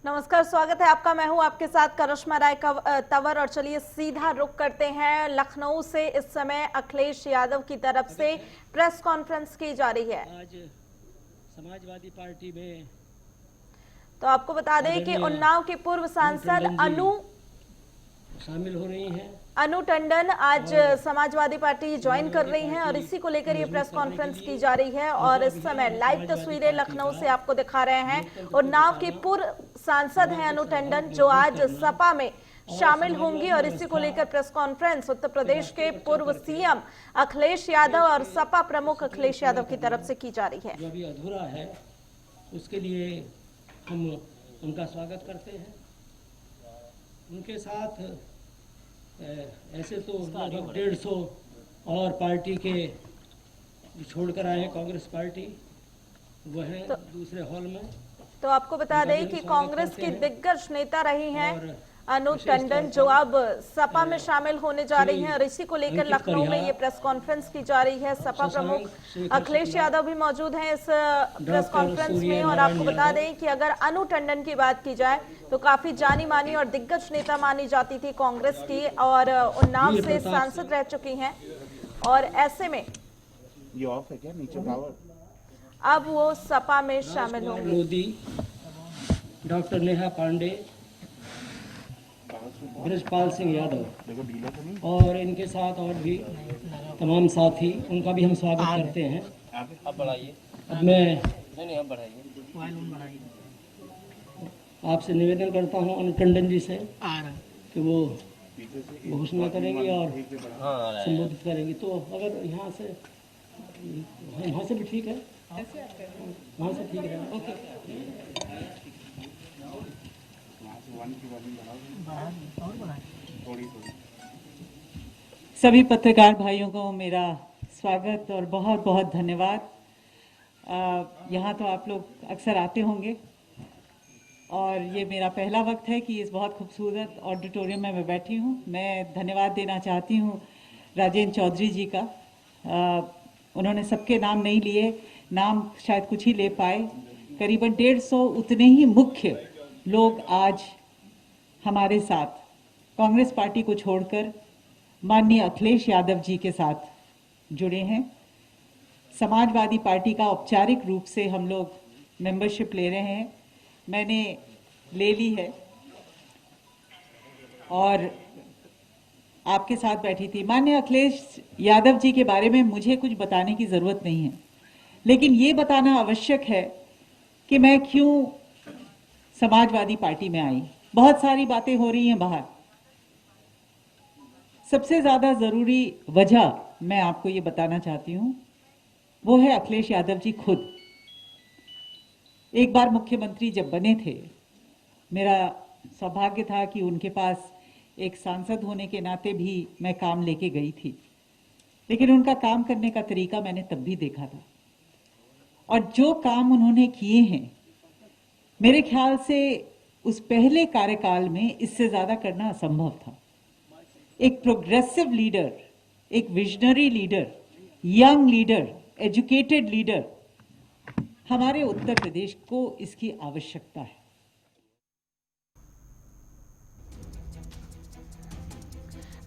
नमस्कार, स्वागत है आपका। मैं हूं आपके साथ करिश्मा राय तंवर और चलिए सीधा रुख करते हैं लखनऊ से। इस समय अखिलेश यादव की तरफ से प्रेस कॉन्फ्रेंस की जा रही है। आज समाजवादी पार्टी में तो आपको बता दें कि उन्नाव की पूर्व सांसद शामिल हो रही हैं। अनु टंडन आज समाजवादी पार्टी ज्वाइन कर रही हैं और इसी को लेकर ये प्रेस कॉन्फ्रेंस की जा रही है। और इस समय लाइव तस्वीरें लखनऊ से आपको दिखा रहे हैं। उन्नाव की पूर्व सांसद हैं अनु टंडन, जो आज सपा में शामिल होंगी और इसी को लेकर प्रेस कॉन्फ्रेंस उत्तर प्रदेश के पूर्व सीएम अखिलेश यादव और सपा प्रमुख अखिलेश यादव की तरफ से की जा रही है। जो अभी अधूरा है उसके लिए हम उनका स्वागत करते हैं। उनके साथ ऐसे तो लगभग 150 और पार्टी के छोड़कर आए हैं कांग्रेस पार्टी, वो है दूसरे हॉल में। तो आपको बता दें कि कांग्रेस की दिग्गज नेता रही हैं अनु टंडन, जो अब सपा में शामिल होने जा रही हैं और इसी को लेकर लखनऊ में ये प्रेस कॉन्फ्रेंस की जा रही है। सपा प्रमुख अखिलेश यादव भी मौजूद हैं इस प्रेस कॉन्फ्रेंस में। और आपको बता दें कि अगर अनु टंडन की बात की जाए तो काफी जानी मानी और दिग्गज नेता मानी जाती थी कांग्रेस की, और उन्नाव से सांसद रह चुकी हैं। और ऐसे में ये ऑफ है क्या नीचे पावर? अब वो सपा में शामिल होंगे। मोदी, डॉक्टर नेहा पांडे, ब्रजपाल सिंह यादव और इनके साथ और भी तमाम साथी, उनका भी हम स्वागत करते हैं। अब बढ़ाइए। अब मैं नहीं अब बढ़ाइए। आपसे निवेदन करता हूं अनु टंडन जी से कि वो घोषणा करेंगी और संबोधित करेंगी। तो अगर यहाँ से भी ठीक है, वहाँ से ठीक है। ओके। सभी पत्रकार भाइयों को मेरा स्वागत और बहुत बहुत धन्यवाद। यहाँ तो आप लोग अक्सर आते होंगे और ये मेरा पहला वक्त है कि इस बहुत खूबसूरत ऑडिटोरियम में मैं बैठी हूँ। मैं धन्यवाद देना चाहती हूँ राजेंद्र चौधरी जी का। उन्होंने सबके नाम नहीं लिए, नाम शायद कुछ ही ले पाए। करीबन 150 उतने ही मुख्य लोग आज हमारे साथ कांग्रेस पार्टी को छोड़कर माननीय अखिलेश यादव जी के साथ जुड़े हैं। समाजवादी पार्टी का औपचारिक रूप से हम लोग मेंबरशिप ले रहे हैं। मैंने ले ली है और आपके साथ बैठी थी। माननीय अखिलेश यादव जी के बारे में मुझे कुछ बताने की जरूरत नहीं है, लेकिन ये बताना आवश्यक है कि मैं क्यों समाजवादी पार्टी में आई। बहुत सारी बातें हो रही हैं बाहर। सबसे ज्यादा जरूरी वजह मैं आपको ये बताना चाहती हूं, वो है अखिलेश यादव जी खुद। एक बार मुख्यमंत्री जब बने थे, मेरा सौभाग्य था कि उनके पास एक सांसद होने के नाते भी मैं काम लेके गई थी, लेकिन उनका काम करने का तरीका मैंने तब भी देखा था। और जो काम उन्होंने किए हैं, मेरे ख्याल से उस पहले कार्यकाल में इससे ज्यादा करना असंभव था। एक प्रोग्रेसिव लीडर, एक visionary leader, young leader, educated leader, हमारे उत्तर प्रदेश को इसकी आवश्यकता है।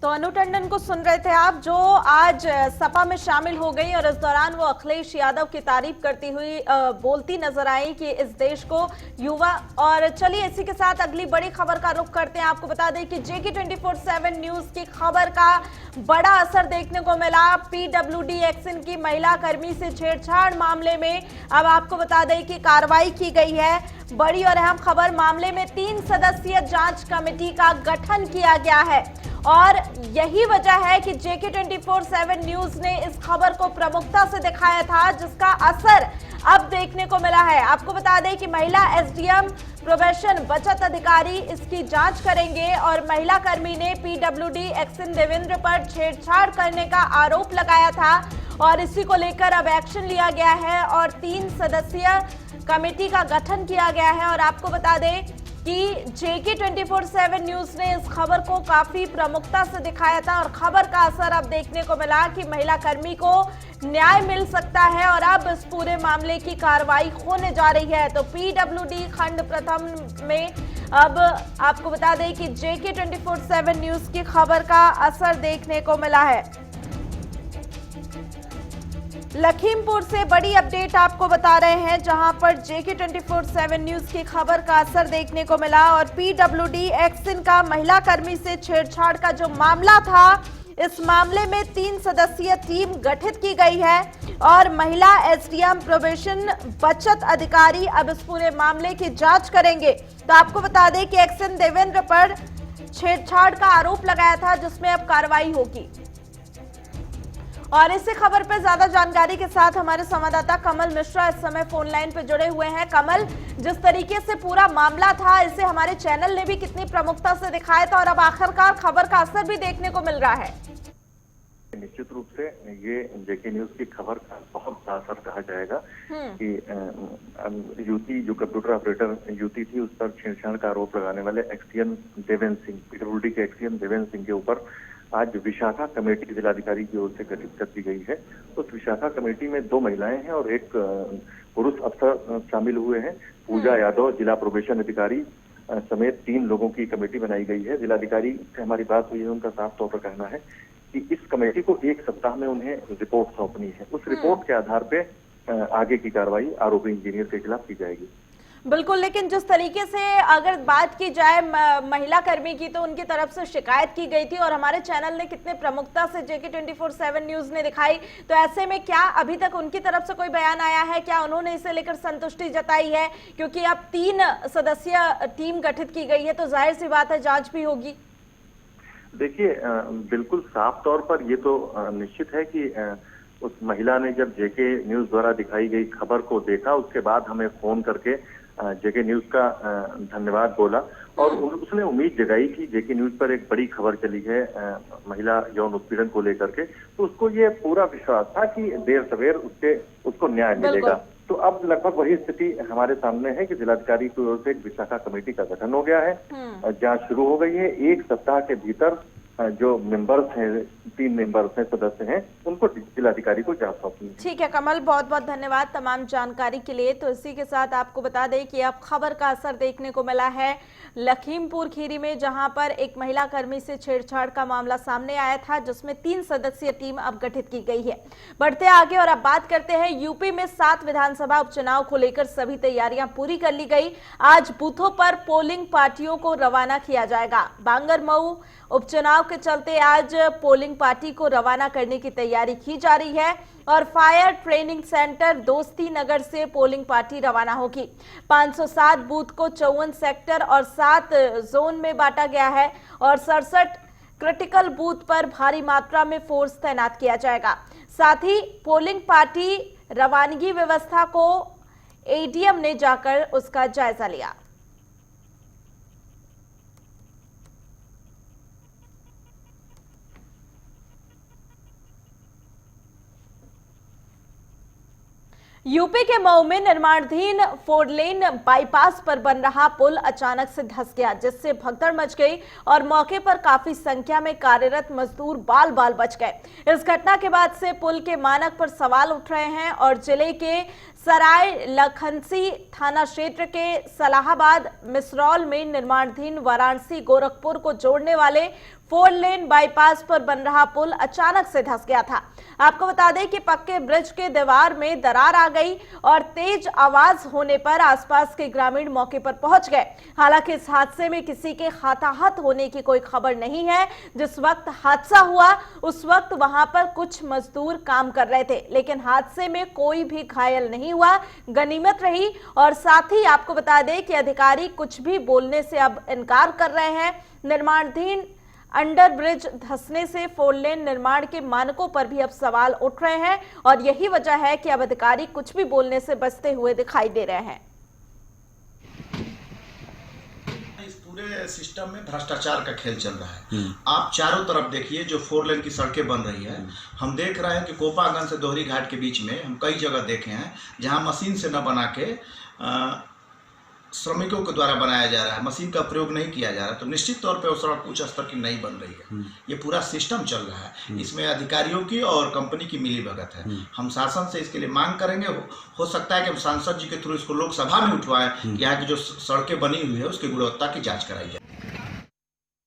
तो अनु टंडन को सुन रहे थे आप, जो आज सपा में शामिल हो गई और इस दौरान वो अखिलेश यादव की तारीफ करती हुई बोलती नजर आई कि इस देश को युवा। और चलिए इसी के साथ अगली बड़ी खबर का रुख करते हैं। आपको बता दें कि JK 24/7 न्यूज की खबर का बड़ा असर देखने को मिला। PWD एक्शन की महिला कर्मी से छेड़छाड़ मामले में अब आपको बता दें कि कार्रवाई की गई है। बड़ी और अहम खबर, मामले में 3 सदस्यीय जांच कमेटी का गठन किया गया है और यही वजह है कि JK 24/7 न्यूज ने इस खबर को प्रमुखता से दिखाया था, जिसका असर अब देखने को मिला है। आपको बता दें कि महिला SDM प्रोबेशन बचत अधिकारी इसकी जांच करेंगे और महिला कर्मी ने PWD एक्शन देवेंद्र पर छेड़छाड़ करने का आरोप लगाया था और इसी को लेकर अब एक्शन लिया गया है और 3 सदस्यीय कमेटी का गठन किया गया है। और आपको बता दें कि JK 24/7 न्यूज ने इस खबर को काफी प्रमुखता से दिखाया था और खबर का असर अब देखने को मिला कि महिला कर्मी को न्याय मिल सकता है और अब इस पूरे मामले की कार्रवाई होने जा रही है। तो PWD खंड प्रथम में अब आपको बता दें कि JK 24/7 न्यूज की खबर का असर देखने को मिला है। लखीमपुर से बड़ी अपडेट आपको बता रहे हैं, जहां पर JK 24/7 न्यूज की खबर का असर देखने को मिला और PWD एक्शन का महिला कर्मी से छेड़छाड़ का जो मामला था, इस मामले में 3 सदस्यीय टीम गठित की गई है और महिला SDM प्रोबेशन बचत अधिकारी अब इस पूरे मामले की जांच करेंगे। तो आपको बता दें कि एक्शन देवेंद्र पर छेड़छाड़ का आरोप लगाया था, जिसमें अब कार्रवाई होगी। और इसी खबर पर ज्यादा जानकारी के साथ हमारे संवाददाता कमल मिश्रा इस समय फोन लाइन पर जुड़े हुए हैं। कमल, जिस तरीके से पूरा मामला था, इसे हमारे चैनल ने भी कितनी प्रमुखता से दिखाया था और अब आखिरकार खबर का असर भी देखने को मिल रहा है। निश्चित रूप से ये JK न्यूज की खबर का बहुत बड़ा असर कहा जाएगा कि युवती जो कंप्यूटर ऑपरेटर युवती थी, उस पर छेड़छाड़ का आरोप लगाने वाले एक्सएम देवेंद्र सिंह, PWD के एक्सएम देवेंद्र सिंह के ऊपर आज विशाखा कमेटी जिलाधिकारी की ओर से गठित कर दी गई है। उस विशाखा कमेटी में 2 महिलाएं हैं और एक पुरुष अफसर शामिल हुए हैं। पूजा यादव जिला प्रोबेशन अधिकारी समेत 3 लोगों की कमेटी बनाई गई है। जिलाधिकारी से हमारी बात हुई है, उनका साफ तौर पर कहना है कि इस कमेटी को 1 सप्ताह में उन्हें रिपोर्ट सौंपनी है। उस रिपोर्ट के आधार पे आगे की कार्रवाई आरोपी इंजीनियर के खिलाफ की जाएगी। बिल्कुल, लेकिन जिस तरीके से अगर बात की जाए महिला कर्मी की, तो उनकी तरफ से शिकायत की गई थी और हमारे चैनल ने कितने प्रमुखता से JK 24/7 न्यूज ने दिखाई। तो ऐसे में क्या अभी तक उनकी तरफ से कोई बयान आया है? क्या उन्होंने इसे लेकर संतुष्टि जताई है? क्योंकि अब 3 सदस्यीय टीम गठित की गई है, तो जाहिर सी बात है जांच भी होगी। देखिए, बिल्कुल साफ तौर पर ये तो निश्चित है कि उस महिला ने जब JK न्यूज द्वारा दिखाई गई खबर को देखा, उसके बाद हमें फोन करके JK न्यूज का धन्यवाद बोला और उसने उम्मीद जगाई कि JK न्यूज पर एक बड़ी खबर चली है महिला यौन उत्पीड़न को लेकर के। तो उसको ये पूरा विश्वास था कि देर सवेर उसको न्याय मिलेगा। तो अब लगभग वही स्थिति हमारे सामने है कि जिलाधिकारी की ओर से एक विशाखा कमेटी का गठन हो गया है, जांच शुरू हो गई है। 1 सप्ताह के भीतर जो मेंबर्स हैं, 3 मेंबर्स हैं, सदस्य हैं, उनको जिलाधिकारी को जांच सौंपनी है। ठीक है कमल, बहुत बहुत धन्यवाद तमाम जानकारी के लिए। तो इसी के साथ आपको बता दें कि अब खबर का असर देखने को मिला है लखीमपुर खीरी में, जहां पर एक महिला कर्मी से छेड़छाड़ का मामला सामने आया था, जिसमें 3 सदस्यीय टीम अब गठित की गई है। बढ़ते आगे और अब बात करते हैं यूपी में 7 विधानसभा उपचुनाव को लेकर सभी तैयारियां पूरी कर ली गई। आज बूथों पर पोलिंग पार्टियों को रवाना किया जाएगा। बांगरमऊ उपचुनाव के चलते आज पोलिंग पार्टी को रवाना करने की तैयारी की जा रही है और फायर ट्रेनिंग सेंटर दोस्ती नगर से पोलिंग पार्टी रवाना होगी। 507 बूथ को 54 सेक्टर और 7 जोन में बांटा गया है और 67 क्रिटिकल बूथ पर भारी मात्रा में फोर्स तैनात किया जाएगा। साथ ही पोलिंग पार्टी रवानगी व्यवस्था को ADM ने जाकर उसका जायजा लिया। यूपी के मऊ में निर्माणाधीन 4 लेन बाईपास पर बन रहा पुल अचानक से धंस गया, जिससे भगदड़ मच गई और मौके पर काफी संख्या में कार्यरत मजदूर बाल बाल बच गए। इस घटना के बाद से पुल के मानक पर सवाल उठ रहे हैं और जिले के सराय लखनसी थाना क्षेत्र के सलाहाबाद मिसरौल में निर्माणाधीन वाराणसी गोरखपुर को जोड़ने वाले 4 लेन बाईपास पर बन रहा पुल अचानक से धंस गया था। आपको बता दें कि पक्के ब्रिज के दीवार में दरार आ गई और तेज आवाज होने पर आसपास के ग्रामीण मौके पर पहुंच गए। हालांकि इस हादसे में किसी के हताहत होने की कोई खबर नहीं है। जिस वक्त हादसा हुआ उस वक्त वहां पर कुछ मजदूर काम कर रहे थे, लेकिन हादसे में कोई भी घायल नहीं हुआ, गनीमत रही। और साथ ही आपको बता दें कि अधिकारी कुछ भी बोलने से अब इनकार कर रहे हैं। निर्माणाधीन अंडर ब्रिज धंसने से 4 लेन निर्माण के मानकों पर भी अब सवाल उठ रहे हैं और यही वजह है कि अब अधिकारी कुछ भी बोलने से बचते हुए दिखाई दे रहे हैं। इस पूरे सिस्टम में भ्रष्टाचार का खेल चल रहा है। आप चारों तरफ देखिए, जो 4 लेन की सड़कें बन रही है, हम देख रहे हैं कि कोपागंज से दोहरी घाट के बीच में हम कई जगह देखे हैं जहां मशीन से न बना के श्रमिकों के द्वारा बनाया जा रहा है, मशीन का प्रयोग नहीं किया जा रहा, तो निश्चित तौर पे वो सड़क उच्च स्तर की नहीं बन रही है। ये पूरा सिस्टम चल रहा है, इसमें अधिकारियों की और कंपनी की मिलीभगत है। हम शासन से इसके लिए मांग करेंगे। हो सकता है कि हम सांसद जी के थ्रू इसको लोकसभा में उठवाएं कि यहाँ की जो सड़कें बनी हुई है उसकी गुणवत्ता की जाँच कराई जाए।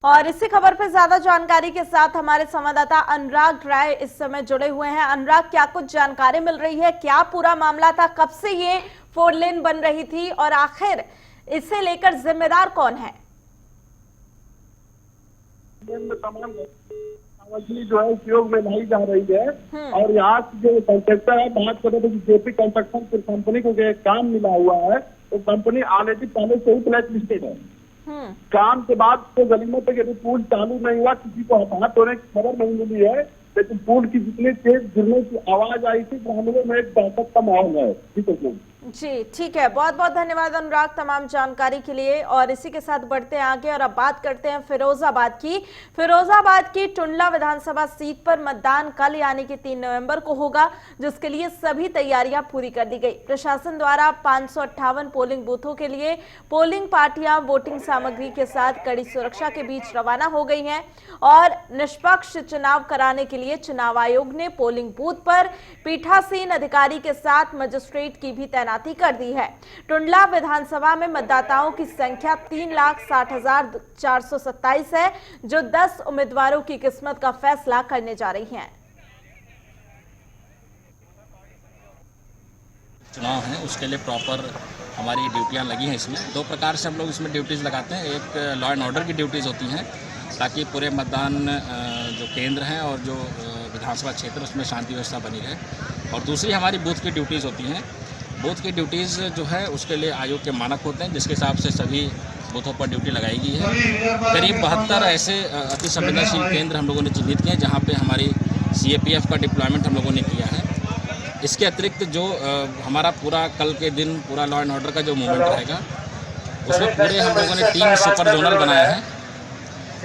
और इसी खबर पर ज्यादा जानकारी के साथ हमारे संवाददाता अनुराग राय इस समय जुड़े हुए हैं। अनुराग, क्या कुछ जानकारी मिल रही है? क्या पूरा मामला था? कब से ये 4 लेन बन रही थी और आखिर इसे लेकर जिम्मेदार कौन है? तमाम सामग्री जो है उपयोग में लाई जा रही है और यहाँ जो कॉन्ट्रैक्टर है, बात करें तो जेपी कंस्ट्रक्शन कंपनी को काम मिला हुआ है, तो कंपनी ऑलरेडी पहले से ही ब्लैक लिस्टेड है। काम के बाद तो गलीमों तक यदि पुल चालू नहीं हुआ, किसी को हताहत होने की खबर नहीं मिली है, लेकिन पुल की जितनी तेज गिरने की आवाज आई थी, ग्रामीणों में एक दहशत का माहौल है। जी ठीक है, बहुत बहुत धन्यवाद अनुराग तमाम जानकारी के लिए। और इसी के साथ बढ़ते हैं आगे और अब बात करते हैं फिरोजाबाद की। फिरोजाबाद की टुंडला विधानसभा सीट पर मतदान कल यानी कि 3 नवंबर को होगा, जिसके लिए सभी तैयारियां पूरी कर दी गई। प्रशासन द्वारा 558 पोलिंग बूथों के लिए पोलिंग पार्टियां वोटिंग सामग्री के साथ कड़ी सुरक्षा के बीच रवाना हो गई हैं और निष्पक्ष चुनाव कराने के लिए चुनाव आयोग ने पोलिंग बूथ पर पीठासीन अधिकारी के साथ मजिस्ट्रेट की भी तैनाती कर दी है। टुंडला विधानसभा में मतदाताओं की संख्या 3,60,427 है, जो 10 उम्मीदवारों की किस्मत का फैसला करने जा रही हैं। चुनाव है उसके लिए प्रॉपर हमारी ड्यूटियां लगी हैं। इसमें 2 प्रकार से हम लोग इसमें ड्यूटीज़ लगाते हैं। एक लॉ एंड ऑर्डर की ड्यूटीज़ होती हैं ताकि पूरे मतदान जो केंद्र हैं और जो विधानसभा क्षेत्र उसमें शांति व्यवस्था बनी रहे, और दूसरी हमारी बूथ की ड्यूटीज़ होती हैं। बूथ की ड्यूटीज़ जो है उसके लिए आयोग के मानक होते हैं, जिसके हिसाब से सभी बूथों पर ड्यूटी लगाई गई है। करीब 72 ऐसे अति संवेदनशील केंद्र हम लोगों ने चिन्हित किए हैं जहाँ पे हमारी CAPF का डिप्लॉयमेंट हम लोगों ने किया है। इसके अतिरिक्त जो हमारा पूरा कल के दिन पूरा लॉ एंड ऑर्डर का जो मूवमेंट रहेगा, उसमें पूरे हम लोगों ने 3 सुपर जोनल बनाए हैं।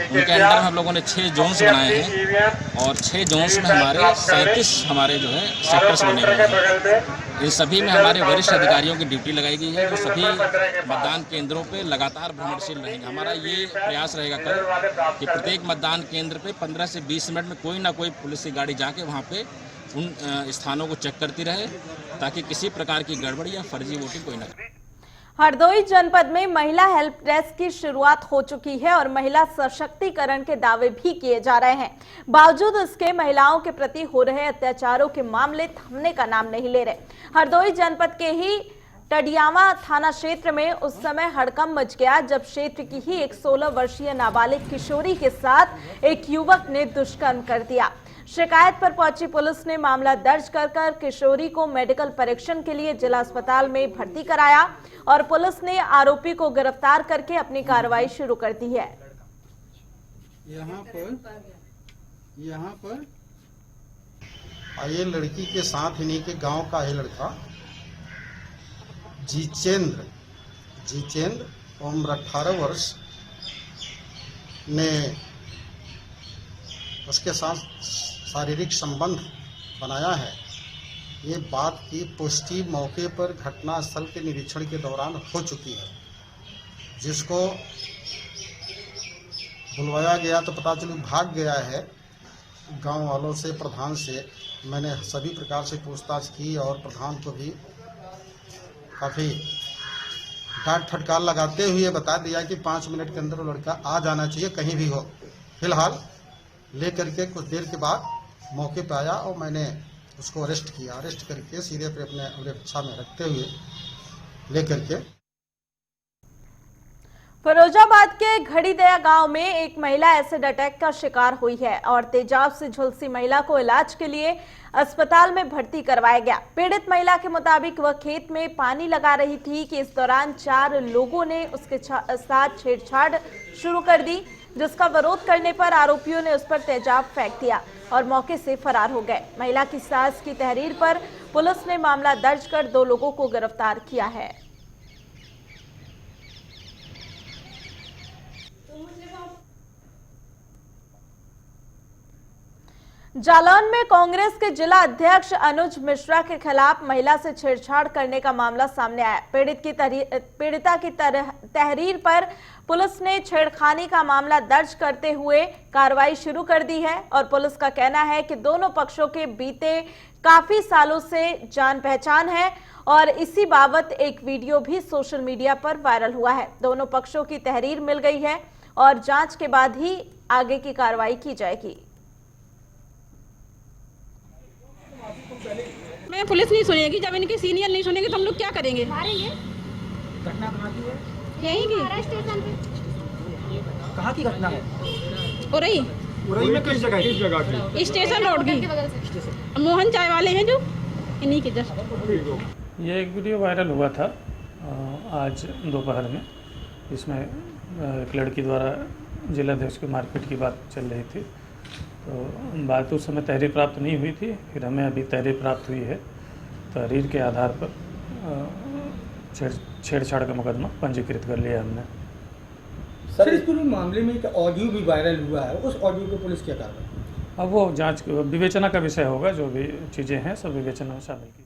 उनके अंदर हम लोगों ने 6 जोन्स बनाए हैं और 6 जोन्स में हमारे 37 हमारे जो है सेक्टर्स बने हुए हैं। इन सभी में हमारे वरिष्ठ अधिकारियों की ड्यूटी लगाई गई है, जो सभी मतदान केंद्रों पे लगातार भ्रमणशील रहेंगे। हमारा ये प्रयास रहेगा कल कि प्रत्येक मतदान केंद्र पे 15 से 20 मिनट में कोई ना कोई पुलिस की गाड़ी जाके वहाँ पे उन स्थानों को चेक करती रहे, ताकि किसी प्रकार की गड़बड़ी या फर्जी वोटिंग कोई ना करे। हरदोई जनपद में महिला हेल्प डेस्क की शुरुआत हो चुकी है और महिला सशक्तिकरण के दावे भी किए जा रहे हैं। बावजूद इसके महिलाओं के प्रति हो रहे अत्याचारों के मामले थमने का नाम नहीं ले रहे। हरदोई जनपद के ही टडियावा थाना क्षेत्र में उस समय हड़कंप मच गया जब क्षेत्र की ही एक 16 वर्षीय नाबालिग किशोरी के साथ एक युवक ने दुष्कर्म कर दिया। शिकायत पर पहुंची पुलिस ने मामला दर्ज कर किशोरी को मेडिकल परीक्षण के लिए जिला अस्पताल में भर्ती कराया और पुलिस ने आरोपी को गिरफ्तार करके अपनी कार्रवाई शुरू कर दी है। यहाँ पर ये लड़की के साथ इन्हीं के गांव का है लड़का जितेंद्र उम्र 18 वर्ष ने उसके साथ शारीरिक संबंध बनाया है। ये बात की पुष्टि मौके पर घटनास्थल के निरीक्षण के दौरान हो चुकी है। जिसको बुलवाया गया तो पता चला भाग गया है। गांव वालों से, प्रधान से मैंने सभी प्रकार से पूछताछ की और प्रधान को भी काफ़ी डांट फटकार लगाते हुए बता दिया कि 5 मिनट के अंदर वो लड़का आ जाना चाहिए कहीं भी हो। फिलहाल लेकर के कुछ देर के बाद मौके पर आया और मैंने उसको अरेस्ट किया। अरेस्ट करके सीधे पे अपने रक्षा में रखते हुए लेकर के फिरोजाबाद के घड़ीदया गांव में एक महिला एसिड अटैक का शिकार हुई है और तेजाब से झुलसी महिला को इलाज के लिए अस्पताल में भर्ती करवाया गया। पीड़ित महिला के मुताबिक वह खेत में पानी लगा रही थी कि इस दौरान 4 लोगों ने उसके साथ छेड़छाड़ शुरू कर दी, जिसका विरोध करने पर आरोपियों ने उस पर तेजाब फेंक दिया और मौके से फरार हो गए। महिला की सास की तहरीर पर पुलिस ने मामला दर्ज कर 2 लोगों को गिरफ्तार किया है। जालौन में कांग्रेस के जिला अध्यक्ष अनुज मिश्रा के खिलाफ महिला से छेड़छाड़ करने का मामला सामने आया। पीड़िता की तहरीर पर पुलिस ने छेड़खानी का मामला दर्ज करते हुए कार्रवाई शुरू कर दी है और पुलिस का कहना है कि दोनों पक्षों के बीते काफी सालों से जान पहचान है और इसी बाबत एक वीडियो भी सोशल मीडिया पर वायरल हुआ है। दोनों पक्षों की तहरीर मिल गई है और जांच के बाद ही आगे की कार्रवाई की जाएगी। मैं पुलिस नहीं सुनेगी, जब इनके सीनियर नहीं सुनेंगे तो हम लोग क्या करेंगे? मारेंगे। घटना कहाँ की है? यहीं की। स्टेशन पे। कहाँ की घटना है? उरई में किस जगह की? स्टेशन रोड की। मोहन चाय वाले हैं जो, इन्हीं के जस्ट। ये एक वीडियो वायरल हुआ था आज दोपहर में। इसमें एक लड़की द्वारा जिलाध्यक्ष की मारपीट की बात चल रही थी। तो बात उस समय तहरीर प्राप्त नहीं हुई थी, फिर हमें अभी तहरीर प्राप्त हुई है। तहरीर के आधार पर छेड़छाड़ का मुकदमा पंजीकृत कर लिया हमने। सर, इस पूरे मामले में एक ऑडियो भी वायरल हुआ है, उस ऑडियो को पुलिस क्या कर रही है? अब वो जांच विवेचना का विषय होगा। जो भी चीज़ें हैं सब विवेचना में शामिल की।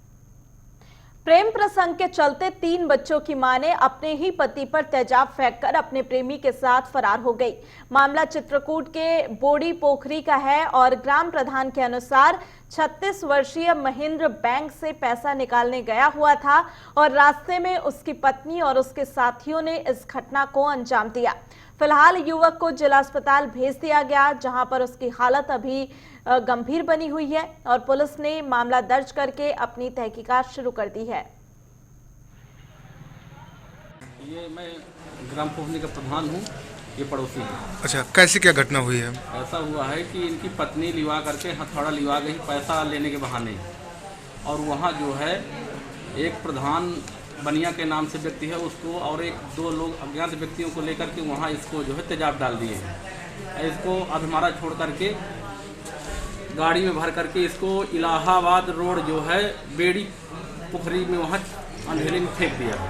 प्रेम प्रसंग के चलते 3 बच्चों की मां ने अपने ही पति पर तेजाब फेंककर अपने प्रेमी के साथ फरार हो गई। मामला चित्रकूट के बोड़ी पोखरी का है और ग्राम प्रधान के अनुसार 36 वर्षीय महेंद्र बैंक से पैसा निकालने गया हुआ था और रास्ते में उसकी पत्नी और उसके साथियों ने इस घटना को अंजाम दिया। फिलहाल युवक को जिला अस्पताल भेज दिया गया, जहां पर उसकी हालत अभी गंभीर बनी हुई है और पुलिस ने मामला दर्ज करके अपनी तहकीकात शुरू कर दी है। ये मैं ग्राम पोखरी का प्रधान हूँ, ये पड़ोसी है। अच्छा, कैसे क्या घटना हुई है? ऐसा हुआ है कि इनकी पत्नी लिवा करके हथौड़ा लिवा गई पैसा लेने के बहाने, और वहाँ जो है एक प्रधान बनिया के नाम से व्यक्ति है, उसको और 1-2 लोग अज्ञात व्यक्तियों को लेकर के वहाँ इसको जो है तेजाब डाल दिए हैं। इसको अधमारा छोड़ करके गाड़ी में भर करके इसको इलाहाबाद रोड जो है बेड़ी पोखरी में वहाँ अंधेरे में फेंक दिया है।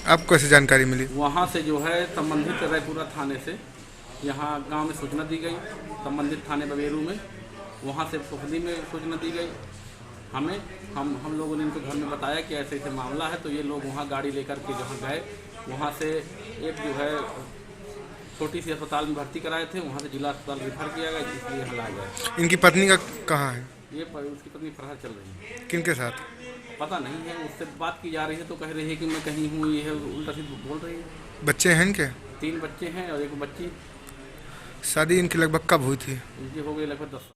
आपको कैसे जानकारी मिली? वहाँ से जो है संबंधित रायपुरा थाने से यहाँ गांव में सूचना दी गई, संबंधित थाने बबेरू में, वहाँ से पोखरी में सूचना दी गई हमें। हम लोगों ने इनको घर में बताया कि ऐसे ऐसे मामला है, तो ये लोग वहाँ गाड़ी लेकर के जहाँ गए, वहाँ से एक जो है छोटी सी अस्पताल में भर्ती कराए थे, वहाँ से जिला अस्पताल रेफर किया गया, इसलिए हम ला गए। इनकी पत्नी का कहाँ है? ये उसकी पत्नी फरार चल रही है। किनके साथ? पता नहीं है, उससे बात की जा रही है तो कह रही है कि मैं कहीं हूँ, ये है उल्टा सीधा बोल रही है। बच्चे हैं इनके? 3 बच्चे हैं और 1 बच्ची। शादी इनकी लगभग कब हुई थी? इनकी हो गई लगभग 10 साल।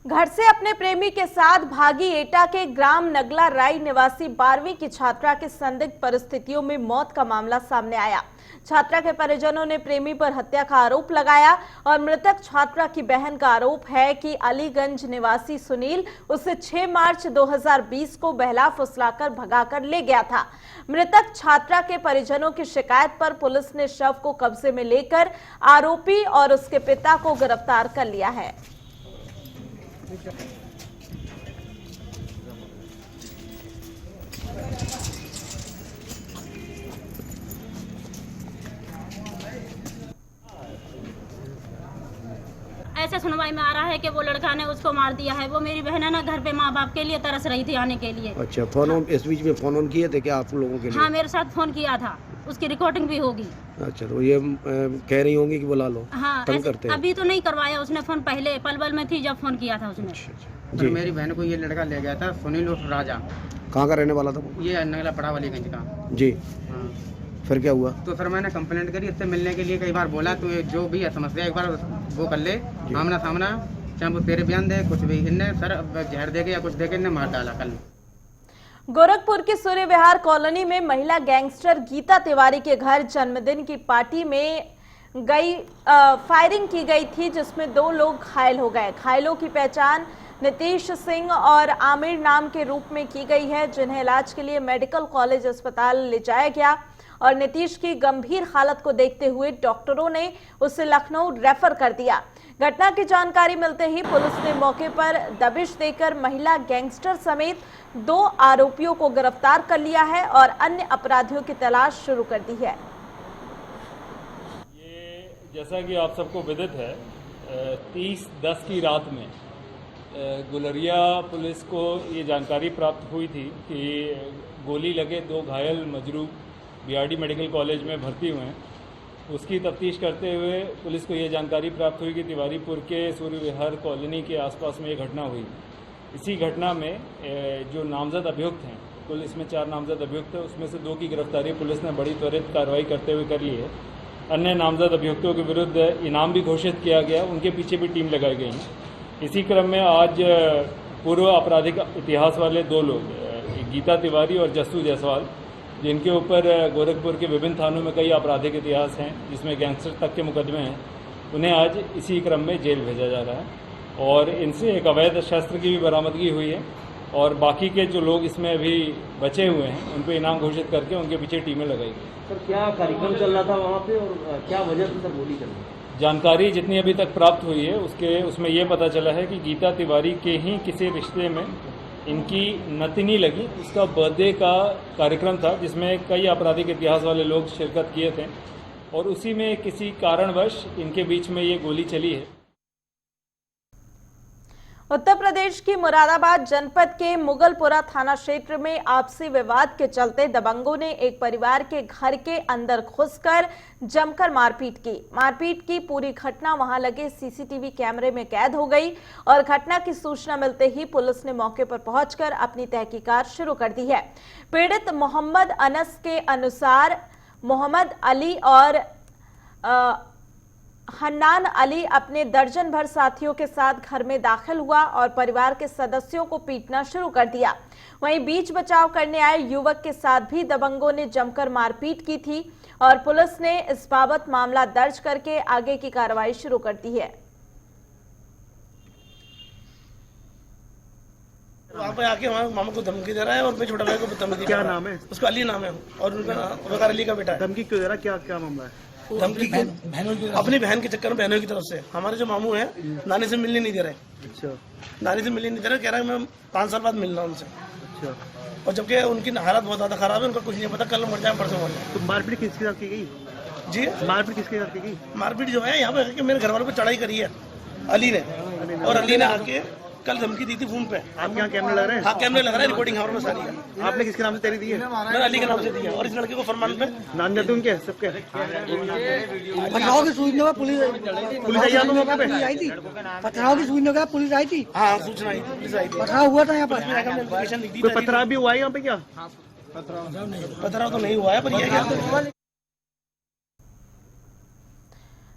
घर से अपने प्रेमी के साथ भागी एटा के ग्राम नगला राई निवासी 12वीं की छात्रा की संदिग्ध परिस्थितियों में मौत का मामला सामने आया। छात्रा के परिजनों ने प्रेमी पर हत्या का आरोप लगाया और मृतक छात्रा की बहन का आरोप है कि अलीगंज निवासी सुनील उसे 6 मार्च 2020 को बहला फुसलाकर भगाकर ले गया था। मृतक छात्रा के परिजनों की शिकायत पर पुलिस ने शव को कब्जे में लेकर आरोपी और उसके पिता को गिरफ्तार कर लिया है। ऐसे सुनवाई में आ रहा है कि वो लड़का ने उसको मार दिया है। वो मेरी बहन है ना, घर पे माँ बाप के लिए तरस रही थी आने के लिए। अच्छा, फोन इस बीच में फोन ऑन किए थे क्या आप लोगों के लिए? हाँ, मेरे साथ फोन किया था, उसकी रिकॉर्डिंग भी होगी। अच्छा, तो ये कह रही होंगी कि बुला लो। हाँ, करते हैं। अभी तो नहीं करवाया उसने फोन, पहले पलवल में थी जब फोन किया था उसने। जी, मेरी बहन को ये लड़का ले गया था, सुनील उर्फ राजा। कहाँ का रहने वाला था? ये नगला पड़ा वालीगंज का। जी, हाँ। फिर क्या हुआ? तो सर मैंने कंप्लेंट करी, इससे मिलने के लिए कई बार बोला, तो जो भी है समस्या एक बार वो कर ले आमना सामना, चाहे वो तेरे बयान दे कुछ भी। इनने सर जहर दे के या कुछ दे के इन्हें मार डाला कल। गोरखपुर के सूर्य विहार कॉलोनी में महिला गैंगस्टर गीता तिवारी के घर जन्मदिन की पार्टी में फायरिंग की गई थी, जिसमें 2 लोग घायल हो गए। घायलों की पहचान नीतीश सिंह और आमिर नाम के रूप में की गई है, जिन्हें इलाज के लिए मेडिकल कॉलेज अस्पताल ले जाया गया और नीतीश की गंभीर हालत को देखते हुए डॉक्टरों ने उसे लखनऊ रेफर कर दिया। घटना की जानकारी मिलते ही पुलिस ने मौके पर दबिश देकर महिला गैंगस्टर समेत 2 आरोपियों को गिरफ्तार कर लिया है और अन्य अपराधियों की तलाश शुरू कर दी है। जैसा कि आप सबको विदित है 30/10 की रात में गुलरिया पुलिस को ये जानकारी प्राप्त हुई थी कि गोली लगे 2 घायल मजरूह बीआरडी मेडिकल कॉलेज में भर्ती हुए हैं। उसकी तफ्तीश करते हुए पुलिस को ये जानकारी प्राप्त हुई कि तिवारीपुर के सूर्य विहार कॉलोनी के आसपास में ये घटना हुई। इसी घटना में जो नामजद अभियुक्त हैं, कुल इसमें 4 नामजद अभियुक्त हैं, उसमें से 2 की गिरफ्तारी पुलिस ने बड़ी त्वरित कार्रवाई करते हुए कर ली है। अन्य नामजद अभियुक्तों के विरुद्ध इनाम भी घोषित किया गया, उनके पीछे भी टीम लगाई गई है। इसी क्रम में आज पूर्व आपराधिक इतिहास वाले 2 लोग, गीता तिवारी और जस्सू जायसवाल, जिनके ऊपर गोरखपुर के विभिन्न थानों में कई आपराधिक इतिहास हैं, जिसमें गैंगस्टर तक के मुकदमे हैं, उन्हें आज इसी क्रम में जेल भेजा जा रहा है और इनसे एक अवैध शस्त्र की भी बरामदगी हुई है और बाकी के जो लोग इसमें अभी बचे हुए हैं उन पर इनाम घोषित करके उनके पीछे टीमें लगाई गई। सर क्या कार्यक्रम चल रहा था वहाँ पे और क्या वजह से सर गोली चली? जानकारी जितनी अभी तक प्राप्त हुई है उसमें ये पता चला है कि गीता तिवारी के ही किसी रिश्ते में इनकी नतनी लगी, उसका बर्थडे का कार्यक्रम था जिसमें कई आपराधिक इतिहास वाले लोग शिरकत किए थे और उसी में किसी कारणवश इनके बीच में ये गोली चली है। उत्तर प्रदेश की मुरादाबाद जनपद के मुगलपुरा थाना क्षेत्र में आपसी विवाद के चलते दबंगों ने एक परिवार के घर के अंदर घुसकर जमकर मारपीट की। मारपीट की पूरी घटना वहां लगे सीसीटीवी कैमरे में कैद हो गई और घटना की सूचना मिलते ही पुलिस ने मौके पर पहुंचकर अपनी तहकीकात शुरू कर दी है। पीड़ित मोहम्मद अनस के अनुसार मोहम्मद अली और हन्नान अली अपने दर्जन भर साथियों के साथ घर में दाखिल हुआ और परिवार के सदस्यों को पीटना शुरू कर दिया। वहीं बीच बचाव करने आए युवक के साथ भी दबंगों ने जमकर मारपीट की थी और पुलिस ने इस बाबत मामला दर्ज करके आगे की कार्रवाई शुरू कर दी है। वहाँ पे आके वहाँ मामा को धमकी दे रहा है और मैं छोटा भाई को धमकी। क्या नाम है उसका? अली नाम है और उनका अली का बेटा है। धमकी क्यों दे रहा है? क्या मामला है? धमकी अपनी बहन के चक्कर में बहनों की तरफ से। हमारे जो मामू हैं नानी से मिलने नहीं दे रहे। अच्छा। नानी से मिलने नहीं दे रहे, कह रहा है मैं 5 साल बाद मिलना उनसे। अच्छा। और जबकि उनकी हालत बहुत ज्यादा खराब है, उनका कुछ नहीं पता कल मर जाए परसों मर जाए। तो मारपीट किसके साथ की गई जी? मारपीट किसके साथ की गई? मारपीट जो है यहाँ पे मेरे घर वालों पे चढ़ाई करी है अली ने, और अली ने आके कल धमकी दी थी फोन पे। आप यहाँ कैमरे लग रहे हैं? हाँ कैमरे लग रहा है, रिकॉर्डिंग हमारे में सारी है। आपने किसके नाम से तेरी दी है? मैंने अली के नाम से दी है और इस लड़के को फरमान पे नाम देते उनके सबके। पथराव की सूचना पर पुलिस आई आप मौके पे आई थी? पथराव की सूचना का पुलिस आई थी? हाँ सूचना आई, पुलिस आई थी। पथराव हुआ था यहाँ पर? कोई पथराव भी हुआ है यहाँ पे? क्या पथराव तो नहीं हुआ है पर यह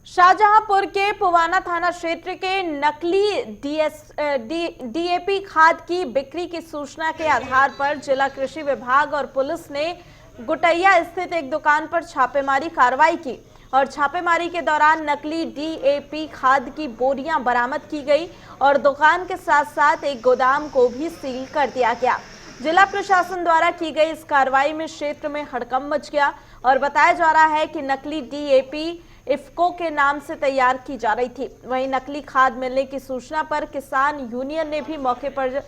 शाहजहांपुर के पुवाना थाना क्षेत्र के नकली डीएपी खाद की बिक्री की सूचना के आधार पर जिला कृषि विभाग और पुलिस ने गुटैया स्थित एक दुकान पर छापेमारी कार्रवाई की और छापेमारी के दौरान नकली डीएपी खाद की बोरियां बरामद की गई और दुकान के साथ साथ एक गोदाम को भी सील कर दिया गया। जिला प्रशासन द्वारा की गई इस कार्रवाई में क्षेत्र में हड़कंप मच गया और बताया जा रहा है कि नकली डीएपी इफ्को के नाम से तैयार की जा रही थी। वहीं नकली खाद मिलने की सूचना पर किसान यूनियन ने भी मौके पर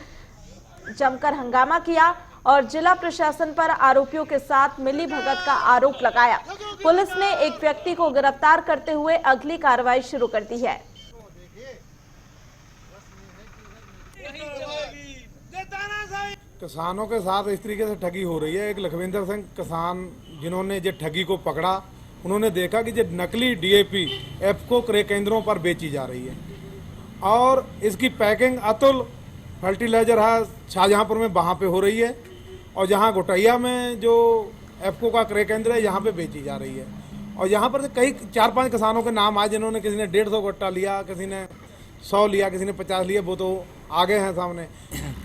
जमकर हंगामा किया और जिला प्रशासन पर आरोपियों के साथ मिलीभगत का आरोप लगाया। पुलिस ने एक व्यक्ति को गिरफ्तार करते हुए अगली कार्रवाई शुरू कर दी है। किसानों के साथ इस तरीके से ठगी हो रही है। एक लखविंदर सिंह किसान जिन्होंने जो ठगी को पकड़ा, उन्होंने देखा कि जो नकली डीएपी एफको क्रय केंद्रों पर बेची जा रही है और इसकी पैकिंग अतुल फर्टिलाइजर है शाहजहांपुर में वहाँ पे हो रही है और जहाँ गुटैया में जो एफको का क्रय केंद्र है यहाँ पे बेची जा रही है। और यहाँ पर कई 4-5 किसानों के नाम आए जिन्होंने, किसी ने 150 गट्टा लिया, किसी ने 100 लिया, किसी ने 50 लिया, वो तो आगे हैं सामने।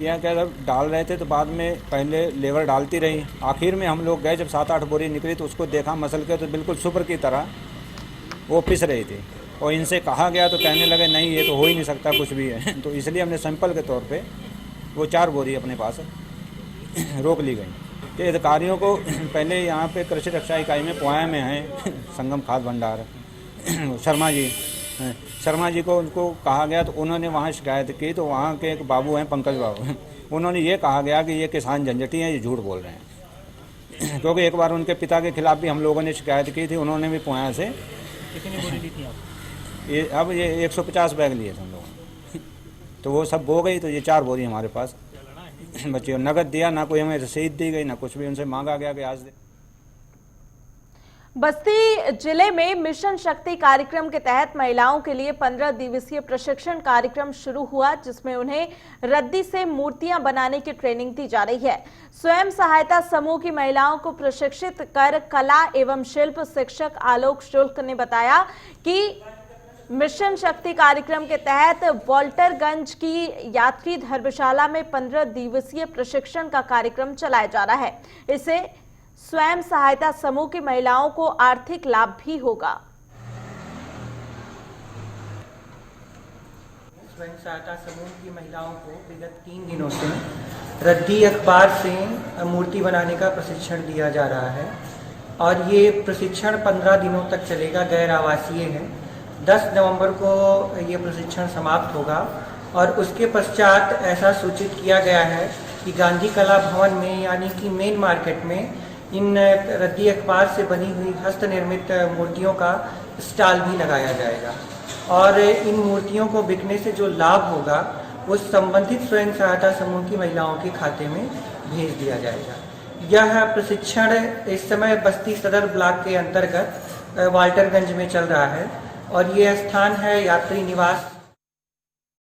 यहाँ क्या डाल रहे थे तो बाद में पहले लेबर डालती रही, आखिर में हम लोग गए जब 7-8 बोरी निकली तो उसको देखा मसल के तो बिल्कुल सुपर की तरह वो पिस रही थी और इनसे कहा गया तो कहने लगे नहीं ये तो हो ही नहीं सकता कुछ भी है। तो इसलिए हमने सैंपल के तौर पे वो 4 बोरी अपने पास रोक ली गई। तो अधिकारियों को पहले यहाँ पे कृषि रक्षा इकाई में पुआया में है संगम खाद भंडार शर्मा जी को उनको कहा गया तो उन्होंने वहाँ शिकायत की तो वहाँ के एक बाबू हैं पंकज बाबू, उन्होंने ये कहा गया कि ये किसान झंझटी हैं, ये झूठ बोल रहे हैं। क्योंकि एक बार उनके पिता के खिलाफ भी हम लोगों ने शिकायत की थी, उन्होंने भी पुआया से कितनी बोरी ली थी आप? ये अब ये 150 बैग लिए थे हम लोग, तो वो सब बो गई, तो ये 4 बोरी हमारे पास बच्चे। नगद दिया ना, कोई हमें रसीद दी गई ना कुछ भी, उनसे मांगा गया कि आज दे। बस्ती जिले में मिशन शक्ति कार्यक्रम के तहत महिलाओं के लिए 15 दिवसीय प्रशिक्षण कार्यक्रम शुरू हुआ, जिसमें उन्हें रद्दी से मूर्तियां बनाने की ट्रेनिंग दी जा रही है। स्वयं सहायता समूह की महिलाओं को प्रशिक्षित कर कला एवं शिल्प शिक्षक आलोक शुक्ल ने बताया कि मिशन शक्ति कार्यक्रम के तहत वॉल्टरगंज की यात्री धर्मशाला में 15 दिवसीय प्रशिक्षण का कार्यक्रम चलाया जा रहा है। इससे स्वयं सहायता समूह की महिलाओं को आर्थिक लाभ भी होगा। स्वयं सहायता समूह की महिलाओं को विगत 3 दिनों से रद्दी अखबार से मूर्ति बनाने का प्रशिक्षण दिया जा रहा है और ये प्रशिक्षण 15 दिनों तक चलेगा, गैर आवासीय है। 10 नवंबर को ये प्रशिक्षण समाप्त होगा और उसके पश्चात ऐसा सूचित किया गया है कि गांधी कला भवन में यानी कि मेन मार्केट में इन रद्दी अखबार से बनी हुई हस्त निर्मित मूर्तियों का स्टॉल भी लगाया जाएगा और इन मूर्तियों को बिकने से जो लाभ होगा वो संबंधित स्वयं सहायता समूह की महिलाओं के खाते में भेज दिया जाएगा। यह प्रशिक्षण इस समय बस्ती सदर ब्लॉक के अंतर्गत वाल्टरगंज में चल रहा है और ये स्थान है यात्री निवास